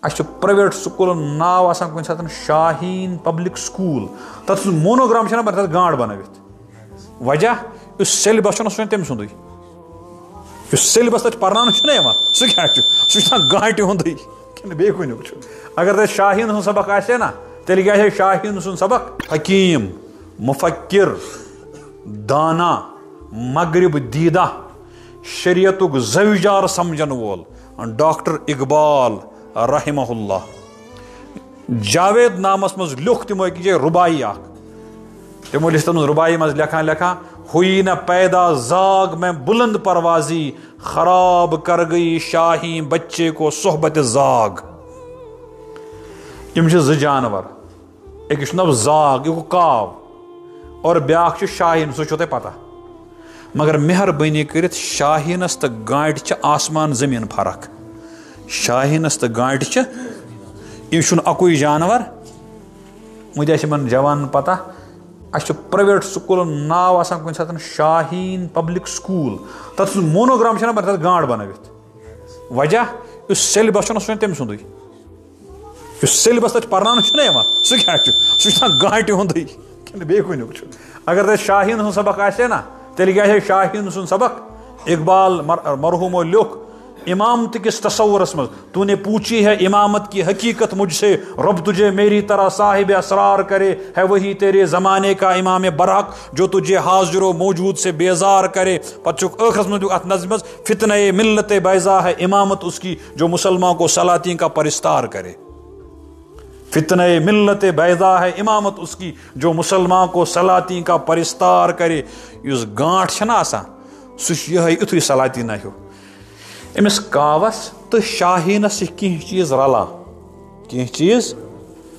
Private school नाव आसान कुछ साथ शाहीन पब्लिक स्कूल तथ मोनोग्राम तथ गांड बनवित वजह इस सिलेबस सह तम सुंद सिलेबस तक पर्न सह क्या गांटि हुंद बे कुन अगर तक शाहीन सुन सबक आ ना तेल क्या शाहीन सुन सबक हकीम मुफक्किर दाना मगरिब दीदा शरीयतुक ज़विजार समझन वोल डॉक्टर इकबाल रहमहुल्लाह जावेद नामस मज लिख तमो कि रुबाई तमो लिख तम रुबाई मज लिखा हुई न पैदा जाग में बुलंद परवाजी खराब कर गई शाही बच्चे को सोहबत जाग यम ज जानवर एक नव जाग एक काव और ब्याख शाहीन सो ते पता मगर मेहरबानी करित शाहीनस तो गांट आसमान जमीन फर्क शाहीनस तो गांट यह अकुई जानवर मुझे जवान पता प्राइवेट स्कूल नाव आसान कुछ साथ शाहीन पब्लिक स्कूल तथ मोनोग्राम तथ गांड बनवित वजह इस सिलेबस सह तम सुंद सिलेबस तक पर्न सह क्या गांटि हुंद बे कुन अगर तक शाहीन सुन सबक आ ना तेल क्या शाहीन सुन सबक इकबाल मरहूमो लिख इमामत किस तस्वुरस में तूने पूछी है इमामत की हकीकत मुझसे रब तुझे मेरी तरह साहिब असरार करे है वही तेरे ज़माने का इमाम बरहक जो तुझे हाजिर मौजूद से बेजार करे पचुक आखिरत में अत नज़्म फितने मिल्लत बैज़ा है इमामत उसकी जो मुसलमान को सलाती का परिस्तार करे फितने मिल्लत बैज़ा है इमामत उसकी जो मुसलमान को सलाती का परिस्तार करे इस गांठ ना आसान सह युथुई सलाती ना हो अमिस कावस तो शाहीनस कह चीज रला कह चीज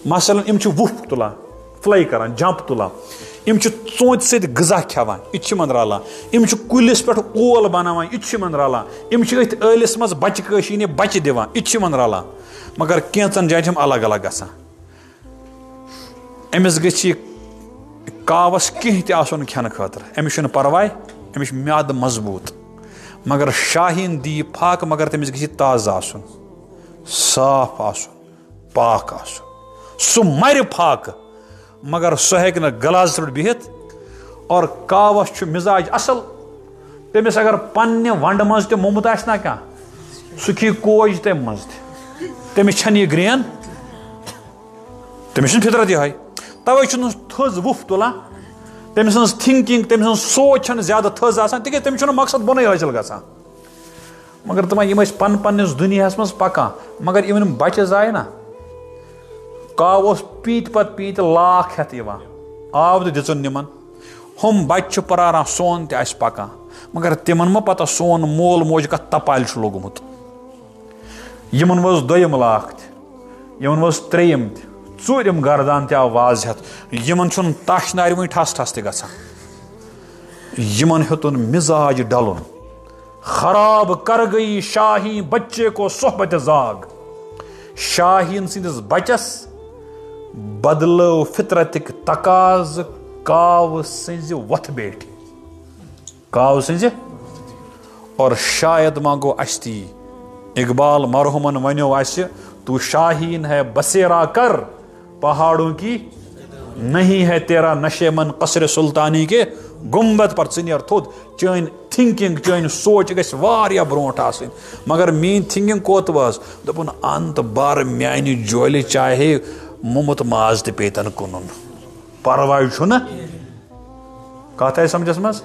मसलन इम वुफ तुलान फ्लाई करान जंप तुलान इम चोत सत गजा खेवान यह रलान इम कुलिस पे ओल बनावान यह रलान इम ٲलस मज बच कशीन बच दिवान यह रलान मगर कैंचन जायन अलग अलग गसान अमिस गि कावस कह तन खेन खतर अमिस परवाह अमिस म्याद मजबूत मगर शाहीन दी फाक मगर तमिस गि ताज़ आसन साफ आसन पाक आसन सह मर फाक मगर सह हेक गलाज पे बिहित और कावस मिजाज असल तमिस अगर पन्ने वंड मज ते मोमुत आसना क्या सह खी कोज तम मज तमिस यह ग्रेन तमिस फितरत यह तवे थज वुफ तुलान तमिस थिंकिंग तमिस सोच ज्यादा थज आसान तिक तमिस मकसद बोन हासिल गसान मगर तम यम पन पन्निस दुनियास मज पकान मगर इवन बच्चे जाए ना काव पीत पत पीत लाख हेत आब तो दिचुन निमन हम बच्चे परारान सोन तस पकान मगर तिमन मा पता सोन मोल मोज कत तपाल लोगमुत यमन वोस दोयम लाख यमन वोस त्रेयम ूरम गर्दान आव वाज हेत यमन तश नार वो ठस ठस तमन हेतुन मिजाज डलन खराब कर गई शाही बच्चे को सोहबत जाग शाहीन सिंदिस बचस बदलो फितरतिक तकाज काव सिंज वथ बेठ काव सिंज और शायद मांगो अश्ती इकबाल मरहुमन वनो आस तू शाहीन है बसेरा कर पहाड़ों की नहीं है तेरा नशेमन कसर सुल्तानी के गुम्बद पर चनियर थोद चन थिंकिंग चन सोच गस वारिया ब्रोट आसन मगर मीन थिंकिंग कोत वाज दोपन अंत बार म्यानि जोलि चाहे मुमत माज ते पेतन कुनुन परवाह छु ना कथ आय समझस मज।